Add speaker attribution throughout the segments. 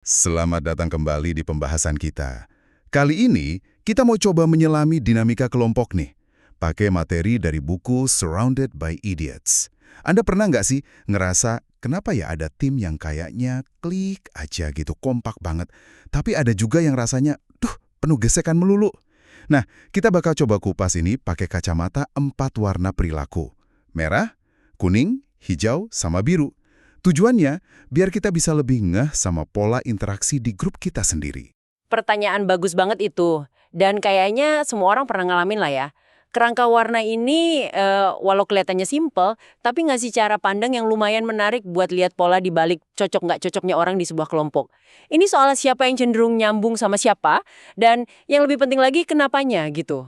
Speaker 1: Selamat datang kembali di pembahasan kita. Kali ini, kita mau coba menyelami dinamika kelompok nih. Pakai materi dari buku Surrounded by Idiots. Anda pernah nggak sih ngerasa kenapa ya ada tim yang kayaknya klik aja gitu, kompak banget. Tapi ada juga yang rasanya, penuh gesekan melulu. Nah, kita bakal coba kupas ini pakai kacamata 4 warna perilaku. Merah, kuning, hijau, sama biru. Tujuannya, biar kita bisa lebih ngeh sama pola interaksi di grup kita sendiri.
Speaker 2: Pertanyaan bagus banget itu. Dan kayaknya semua orang pernah ngalamin lah ya. Kerangka warna ini, walau kelihatannya simple, tapi ngasih cara pandang yang lumayan menarik buat lihat pola di balik cocok nggak cocoknya orang di sebuah kelompok. Ini soal siapa yang cenderung nyambung sama siapa, dan yang lebih penting lagi kenapanya gitu.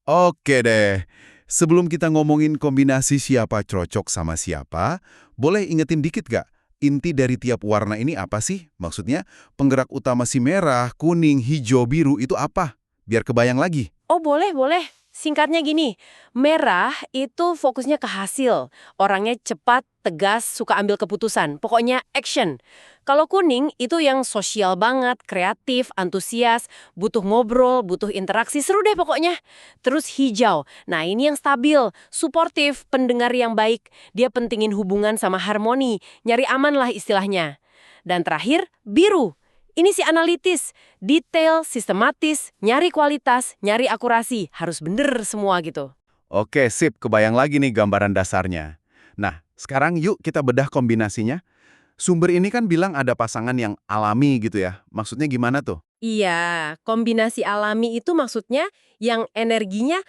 Speaker 1: Oke deh, sebelum kita ngomongin kombinasi siapa cocok sama siapa, boleh ingetin dikit gak? Inti dari tiap warna ini apa sih? Maksudnya, penggerak utama si merah, kuning, hijau, biru itu apa? Biar kebayang lagi.
Speaker 2: Oh boleh, boleh. Singkatnya gini, merah itu fokusnya ke hasil. Orangnya cepat, tegas, suka ambil keputusan. Pokoknya action. Kalau kuning itu yang sosial banget, kreatif, antusias, butuh ngobrol, butuh interaksi, seru deh pokoknya. Terus hijau. Nah ini yang stabil, suportif, pendengar yang baik. Dia pentingin hubungan sama harmoni, nyari aman lah istilahnya. Dan terakhir, biru. Ini si analitis, detail, sistematis, nyari kualitas, nyari akurasi, harus bener semua gitu.
Speaker 1: Oke, sip. Kebayang lagi nih gambaran dasarnya. Nah, sekarang yuk kita bedah kombinasinya. Sumber ini kan bilang ada pasangan yang alami gitu ya. Maksudnya gimana tuh?
Speaker 2: Iya, kombinasi alami itu maksudnya yang energinya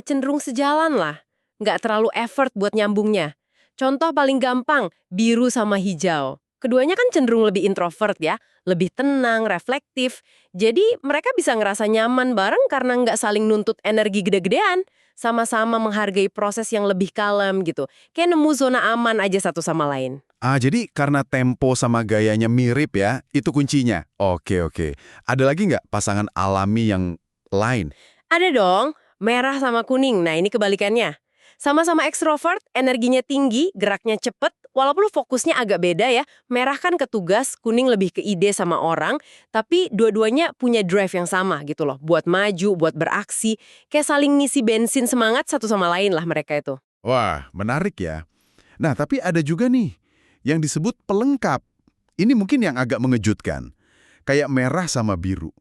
Speaker 2: cenderung sejalan lah. Nggak terlalu effort buat nyambungnya. Contoh paling gampang, biru sama hijau. Keduanya kan cenderung lebih introvert ya, lebih tenang, reflektif. Jadi mereka bisa ngerasa nyaman bareng karena nggak saling nuntut energi gede-gedean. Sama-sama menghargai proses yang lebih kalem gitu. Kayak nemu zona aman aja satu sama lain.
Speaker 1: Jadi karena tempo sama gayanya mirip ya, itu kuncinya. Oke, oke. Ada lagi nggak pasangan alami yang lain?
Speaker 2: Ada dong, merah sama kuning. Nah, ini kebalikannya. Sama-sama ekstrovert, energinya tinggi, geraknya cepet, walaupun fokusnya agak beda ya. Merah kan ke tugas, kuning lebih ke ide sama orang, tapi dua-duanya punya drive yang sama gitu loh. Buat maju, buat beraksi, kayak saling ngisi bensin semangat satu sama lain lah mereka itu.
Speaker 1: Wah, menarik ya. Nah, tapi ada juga nih yang disebut pelengkap. Ini mungkin yang agak mengejutkan. Kayak merah sama biru.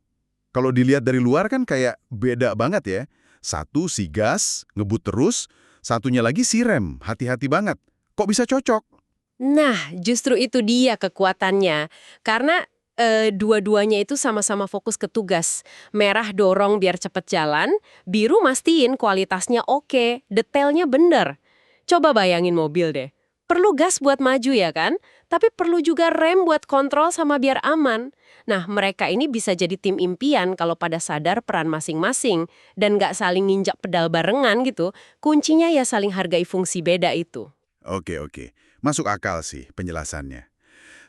Speaker 1: Kalau dilihat dari luar kan kayak beda banget ya. Satu si gas, ngebut terus, satunya lagi si rem, hati-hati banget. Kok bisa cocok?
Speaker 2: Nah, justru itu dia kekuatannya. Karena dua-duanya itu sama-sama fokus ke tugas. Merah dorong biar cepet jalan, biru mastiin kualitasnya oke, detailnya bener. Coba bayangin mobil deh. Perlu gas buat maju ya kan? Tapi perlu juga rem buat kontrol sama biar aman. Nah, mereka ini bisa jadi tim impian kalau pada sadar peran masing-masing dan nggak saling nginjak pedal barengan gitu. Kuncinya ya saling hargai fungsi beda itu.
Speaker 1: Oke, oke. Masuk akal sih penjelasannya.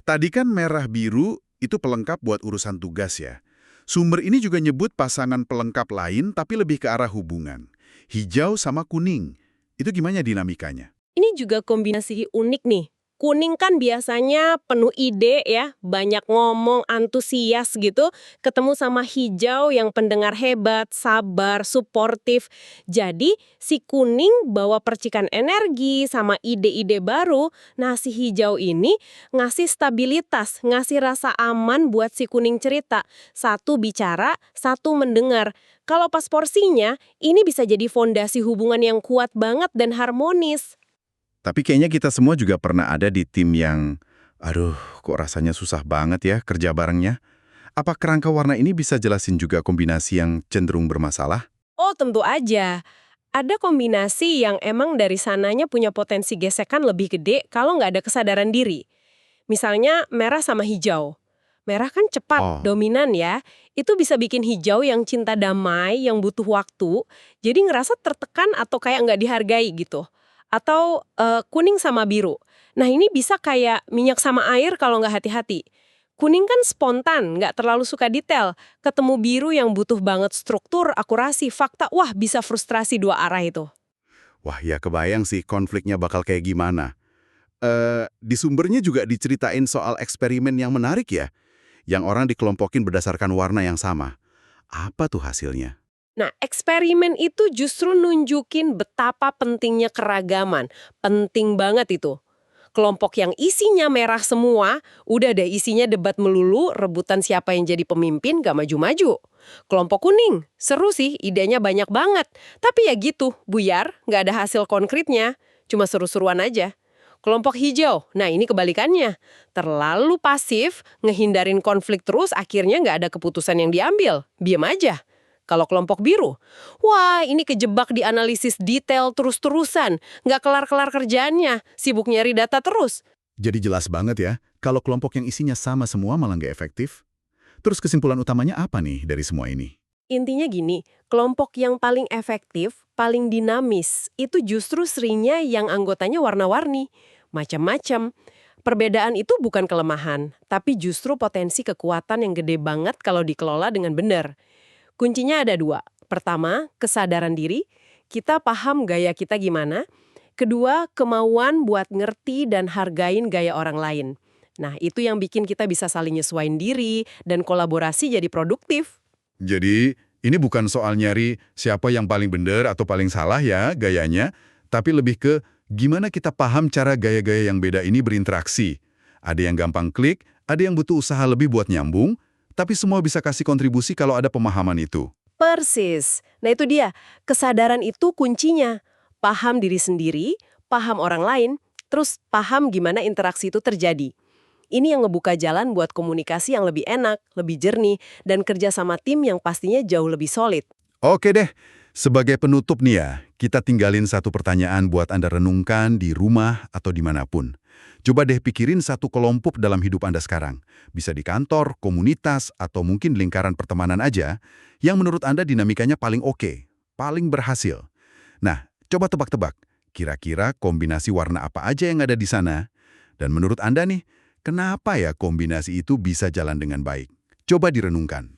Speaker 1: Tadi kan merah biru itu pelengkap buat urusan tugas ya. Sumber ini juga nyebut pasangan pelengkap lain tapi lebih ke arah hubungan. Hijau sama kuning. Itu gimana dinamikanya?
Speaker 2: Ini juga kombinasi unik nih. Kuning kan biasanya penuh ide ya, banyak ngomong, antusias gitu. Ketemu sama hijau yang pendengar hebat, sabar, suportif. Jadi si kuning bawa percikan energi sama ide-ide baru. Nah si hijau ini ngasih stabilitas, ngasih rasa aman buat si kuning cerita. Satu bicara, satu mendengar. Kalau pas porsinya, ini bisa jadi fondasi hubungan yang kuat banget dan harmonis.
Speaker 1: Tapi kayaknya kita semua juga pernah ada di tim yang, aduh, kok rasanya susah banget ya kerja barengnya. Apa kerangka warna ini bisa jelasin juga kombinasi yang cenderung bermasalah?
Speaker 2: Oh, tentu aja. Ada kombinasi yang emang dari sananya punya potensi gesekan lebih gede kalau nggak ada kesadaran diri. Misalnya merah sama hijau. Merah kan cepat,
Speaker 1: Oh,
Speaker 2: dominan ya. Itu bisa bikin hijau yang cinta damai, yang butuh waktu, jadi ngerasa tertekan atau kayak nggak dihargai gitu. Atau kuning sama biru. Nah ini bisa kayak minyak sama air kalau nggak hati-hati. Kuning kan spontan, nggak terlalu suka detail. Ketemu biru yang butuh banget struktur, akurasi, fakta, wah bisa frustrasi dua arah itu.
Speaker 1: wah ya kebayang sih konfliknya bakal kayak gimana. Di sumbernya juga diceritain soal eksperimen yang menarik ya. yang orang dikelompokin berdasarkan warna yang sama. Apa tuh hasilnya?
Speaker 2: Nah, eksperimen itu justru nunjukin betapa pentingnya keragaman. Penting banget itu. Kelompok yang isinya merah semua, udah deh isinya debat melulu, rebutan siapa yang jadi pemimpin, gak maju-maju. Kelompok kuning, seru sih, idenya banyak banget. Tapi ya gitu, buyar, gak ada hasil konkretnya. Cuma seru-seruan aja. Kelompok hijau, nah ini kebalikannya. Terlalu pasif, ngehindarin konflik terus, akhirnya nggak ada keputusan yang diambil. Diam aja. Kalau kelompok biru, wah ini kejebak di analisis detail terus-terusan. Nggak kelar-kelar kerjaannya, sibuk nyari data terus.
Speaker 1: Jadi jelas banget ya, kalau kelompok yang isinya sama semua malah nggak efektif. Terus kesimpulan utamanya apa nih dari semua ini?
Speaker 2: Intinya gini, kelompok yang paling efektif, paling dinamis, itu justru seringnya yang anggotanya warna-warni, macam-macam. Perbedaan itu bukan kelemahan, tapi justru potensi kekuatan yang gede banget kalau dikelola dengan benar. Kuncinya ada dua. Pertama, kesadaran diri, kita paham gaya kita gimana. Kedua, kemauan buat ngerti dan hargain gaya orang lain. Nah, itu yang bikin kita bisa saling nyesuaiin diri dan kolaborasi jadi produktif.
Speaker 1: Jadi, ini bukan soal nyari siapa yang paling benar atau paling salah ya gayanya, tapi lebih ke gimana kita paham cara gaya-gaya yang beda ini berinteraksi. Ada yang gampang klik, ada yang butuh usaha lebih buat nyambung, tapi semua bisa kasih kontribusi kalau ada pemahaman itu.
Speaker 2: Persis. Nah itu dia, kesadaran itu kuncinya. Paham diri sendiri, paham orang lain, terus paham gimana interaksi itu terjadi. Ini yang ngebuka jalan buat komunikasi yang lebih enak, lebih jernih, dan kerja sama tim yang pastinya jauh lebih solid.
Speaker 1: Oke deh, sebagai penutup nih ya, kita tinggalin satu pertanyaan buat Anda renungkan di rumah atau dimanapun. Coba deh pikirin satu kelompok dalam hidup Anda sekarang. Bisa di kantor, komunitas, atau mungkin lingkaran pertemanan aja, yang menurut Anda dinamikanya paling oke, paling berhasil. Nah, coba tebak-tebak, kira-kira kombinasi warna apa aja yang ada di sana? Dan menurut Anda nih, kenapa ya kombinasi itu bisa jalan dengan baik? Coba direnungkan.